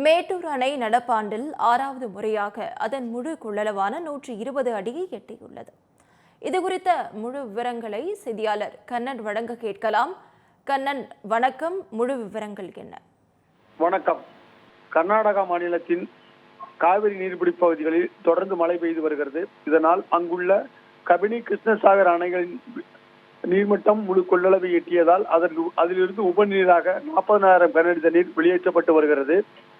மேட்டூர் அணை நடப்பாண்டில் 6வது முறையாக அதன் முழு கொள்ளளவான 120 அடியை எட்டியுள்ளது. இதுகுறித்த முழு விவரங்களை செய்தியாளர் கண்ணன் வழங்க கேட்கலாம். கண்ணன், வணக்கம். முழு விவரங்கள் என்ன? வணக்கம். கர்நாடகா மாநிலத்தின் காவிரி நீர்பிடிப்பு பகுதிகளில் தொடர்ந்து மழை பெய்து வருகிறது. இதனால் அங்குள்ள கபினி, கிருஷ்ணசாகர் அணைகளின் நீர்மட்டம் முழு கொள்ளளவை எட்டியதால் அதிலிருந்து உபநீராக 40,000 கனஅடி தண்ணீர் வெளியேற்றப்பட்டு வருகிறது.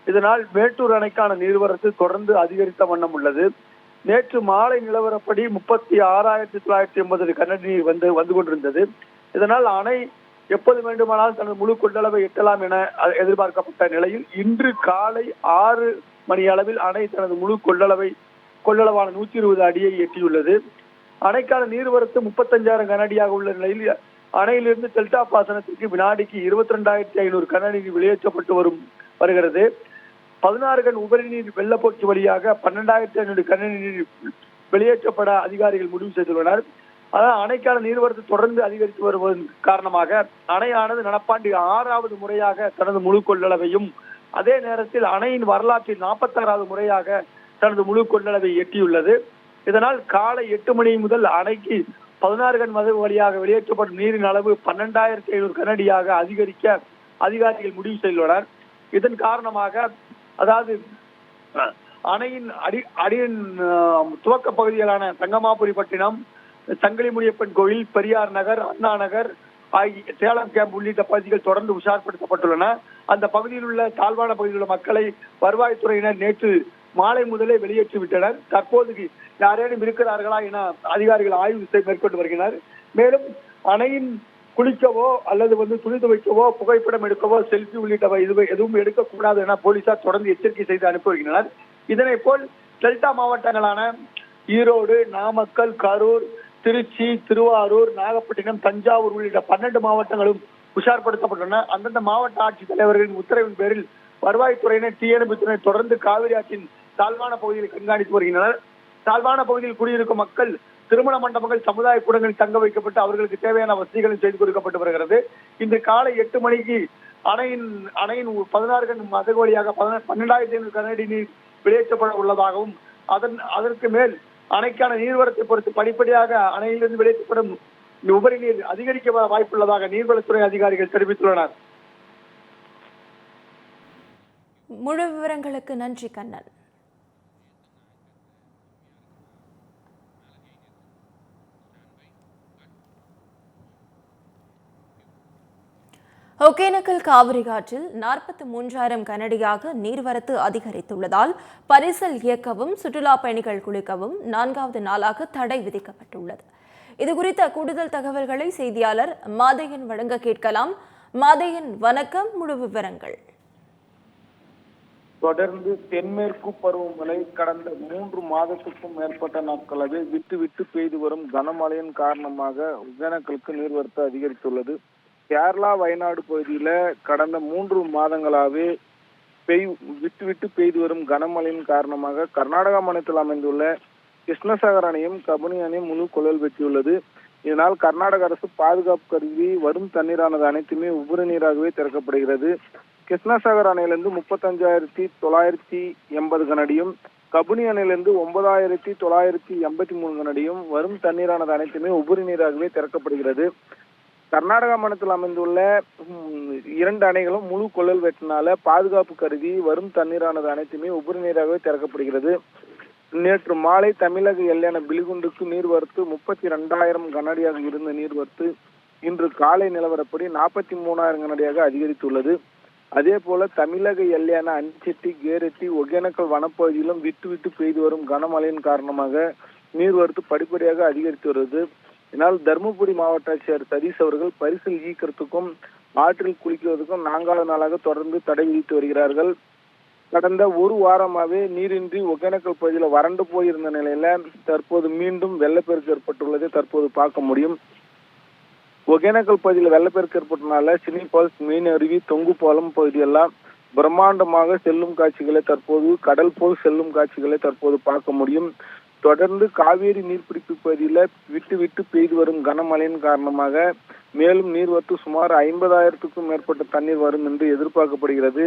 இதனால் மேட்டூர் அணைக்கான நீர்வரத்து தொடர்ந்து அதிகரித்த வண்ணம் உள்ளது. நேற்று மாலை நிலவரப்படி 36,980 கனஅடி நீர் வந்து கொண்டிருந்தது. இதனால் அணை எப்போது வேண்டுமானால் தனது முழு கொள்ளளவை எட்டலாம் என எதிர்பார்க்கப்பட்ட நிலையில் இன்று காலை 6 மணி அளவில் அணை தனது முழு கொள்ளளவான 120 அடியை எட்டியுள்ளது. அணைக்கான நீர்வரத்து 35,000 கனஅடியாக உள்ள நிலையில் அணையிலிருந்து டெல்டா பாசனத்திற்கு வினாடிக்கு 22,500 கனஅடி வெளியேற்றப்பட்டு வருகிறது. 16 கன் உபரி நீர் வெள்ளப்போக்கு வழியாக 12,500 கனஅடி நீர் வெளியேற்றப்பட அதிகாரிகள் முடிவு செய்துள்ளனர். ஆனால் அணைக்கான நீர்வரத்து தொடர்ந்து அதிகரித்து வருவதன் காரணமாக அணையானது நடப்பாண்டு 6வது முறையாக தனது முழு கொள்ளளவையும், அதே நேரத்தில் அணையின் வரலாற்றில் 46வது முறையாக தனது முழு கொள்ளளவை எட்டியுள்ளது. இதனால் காலை 8 மணி முதல் அணைக்கு 16 கன் மதகு வழியாக வெளியேற்றப்படும் நீரின் அளவு 12,500 கனஅடியாக அதிகரிக்க அதிகாரிகள் முடிவு செய்துள்ளனர். இதன் காரணமாக அதாவது அணையின் அடியின் துவக்க பகுதிகளான தங்கமாபுரிப்பட்டினம், சங்கிலிமுனியப்பன் கோயில், பெரியார் நகர், அண்ணா நகர் ஆகிய சேலம் கேம்ப் உள்ளிட்ட பகுதிகள் தொடர்ந்து உஷார்படுத்தப்பட்டுள்ளன. அந்த பகுதியில் உள்ள தாழ்வான பகுதியில் உள்ள மக்களை வருவாய்த்துறையினர் நேற்று மாலை முதலே வெளியேற்றிவிட்டனர். தற்போது யாரேனும் இருக்கிறார்களா என அதிகாரிகள் ஆய்வு மேற்கொண்டு வருகின்றனர். மேலும் அணையின் குளிக்கவோ அல்லது துணி துவைக்கவோ, புகைப்படம் எடுக்கவோ, செல்ஃபி உள்ளிட்டவை எதுவும் எடுக்கக்கூடாது என போலீசார் தொடர்ந்து எச்சரிக்கை செய்து அனுப்பி வருகின்றனர். இதனை போல் டெல்டா மாவட்டங்களான ஈரோடு, நாமக்கல், கரூர், திருச்சி, திருவாரூர், நாகப்பட்டினம், தஞ்சாவூர் உள்ளிட்ட 12 மாவட்டங்களும் உஷார்படுத்தப்பட்டுள்ளன. அந்தந்த மாவட்ட ஆட்சித் தலைவர்களின் உத்தரவின் பேரில் வருவாய்த்துறையினர், தீயணைப்புத்துறையினர் தொடர்ந்து காவிரி ஆற்றின் தாழ்வான பகுதியில் கண்காணித்து வருகின்றனர். தாழ்வான பகுதியில் குடியிருக்கும் மக்கள் திருமண மண்டபங்கள், சமுதாய கூடங்களில் தங்க வைக்கப்பட்டு அவர்களுக்கு தேவையான வசதிகளும் செய்து கொடுக்கப்பட்டு வருகிறது. இன்று காலை 8 மணிக்கு அணையின் 16 கன் மதகு வழியாக 12,500 கனஅடி நீர் வெளியேற்றப்பட உள்ளதாகவும் அதற்கு மேல் அணைக்கான நீர்வரத்தை பொறுத்து படிப்படியாக அணையிலிருந்து வெளியேற்றப்படும் உபரி நீர் அதிகரிக்க வாய்ப்புள்ளதாக நீர்வளத்துறை அதிகாரிகள் தெரிவித்துள்ளனர். முழு விவரங்களுக்கு நன்றி கண்ணன். ஒகேனக்கல் காவிரி ஆற்றில் 43,000 கனஅடியாக நீர்வரத்து அதிகரித்துள்ளதால் பரிசல் இயக்கவும், சுற்றுலா பயணிகள் குளிக்கவும் 4வது நாளாக தடை விதிக்கப்பட்டுள்ளது. இதுகுறித்த கூடுதல் தகவல்களை செய்தியாளர் மாதையன் வழங்க கேட்கலாம். மாதையன், வணக்கம். முழு விவரங்கள். தொடர்ந்து தென்மேற்கு பருவமழை கடந்த 3 மாதத்துக்கும் மேற்பட்ட நாட்களாக விட்டு விட்டு பெய்து வரும் கனமழையின் காரணமாக ஒகேனக்கலுக்கு நீர்வரத்து அதிகரித்துள்ளது. கேரளா, வயநாடு பகுதியில கடந்த 3 மாதங்களாகவே விட்டு விட்டு பெய்து வரும் கனமழையின் காரணமாக கர்நாடகா மாநிலத்தில் அமைந்துள்ள கிருஷ்ணசாகர் அணையும் கபினி அணையும் முழு கொள்ளளவு வெட்டியுள்ளது. இதனால் கர்நாடக அரசு பாதுகாப்பு கருதி வரும் தண்ணீரானது அனைத்துமே உபரி நீராகவே திறக்கப்படுகிறது. கிருஷ்ணசாகர் அணையிலிருந்து 35,980 கனஅடியும், கபினி அணையிலிருந்து 9,983 கனஅடியும் வரும் தண்ணீரானது அனைத்துமே உபரி நீராகவே திறக்கப்படுகிறது. கர்நாடகா மாநிலத்தில் அமைந்துள்ள 2 அணைகளும் முழு கொள்ளளவு வெட்டினால பாதுகாப்பு கருதி வரும் தண்ணீரானது அனைத்துமே உபரி நீராகவே திறக்கப்படுகிறது. நேற்று மாலை தமிழக எல்லையான பிலிகுண்டுக்கு நீர்வரத்து 32,000 கனஅடியாக இருந்த நீர்வரத்து இன்று காலை நிலவரப்படி 43,000 கனஅடியாக அதிகரித்துள்ளது. அதே போல தமிழக எல்லையான அஞ்செட்டி, கேரெட்டி, ஒகேனக்கல் வனப்பகுதியிலும் விட்டு விட்டு பெய்து வரும் கனமழையின் காரணமாக நீர்வரத்து படிப்படியாக அதிகரித்து வருகிறது. இதனால் தருமபுரி மாவட்ட ஆட்சியர் சதீஷ் அவர்கள் பரிசல் ஈக்கிறதுக்கும் ஆற்றில் குளிக்குவதற்கும் 4வது நாளாக தொடர்ந்து தடை விதித்து வருகிறார்கள். கடந்த 1 வாரமாகவே நீரின்றி ஒகேனக்கல் பகுதியில் வறண்டு போயிருந்த நிலையில தற்போது மீண்டும் வெள்ளப்பெருக்கு ஏற்பட்டுள்ளதை தற்போது பார்க்க முடியும். ஒகேனக்கல் பகுதியில் வெள்ளப்பெருக்கு ஏற்பட்டனால சினி பால்ஸ், மீன் அருவி, தொங்கு பாலம் பகுதியெல்லாம் பிரம்மாண்டமாக செல்லும் காட்சிகளை தற்போது கடல் போல் செல்லும் காட்சிகளை தற்போது பார்க்க முடியும். தொடர்ந்து காவேரி நீர்பிடிப்பு பகுதியில் விட்டு விட்டு பெய்து வரும் கனமழையின் காரணமாக மேலும் நீர்வரத்து சுமார் 50,000க்கும் மேற்பட்ட தண்ணீர் வரும் என்று எதிர்பார்க்கப்படுகிறது.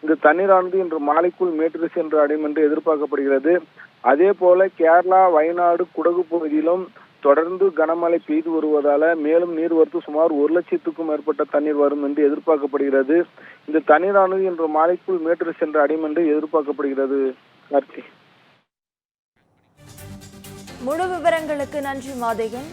இந்த தண்ணீரானது இன்று மாலைக்குள் மேட்டூர் சென்று அடையும் என்று எதிர்பார்க்கப்படுகிறது. அதே போல கேரளா, வயநாடு, குடகு பகுதியிலும் தொடர்ந்து கனமழை பெய்து வருவதால மேலும் நீர்வரத்து சுமார் 1,00,000க்கும் மேற்பட்ட தண்ணீர் வரும் என்று எதிர்பார்க்கப்படுகிறது. இந்த தண்ணீரானது இன்று மாலைக்குள் மேட்டூர் சென்று அடையும் என்று எதிர்பார்க்கப்படுகிறது. கார்த்தி. முழு விவரங்களுக்கு நன்றி மாதேகன்.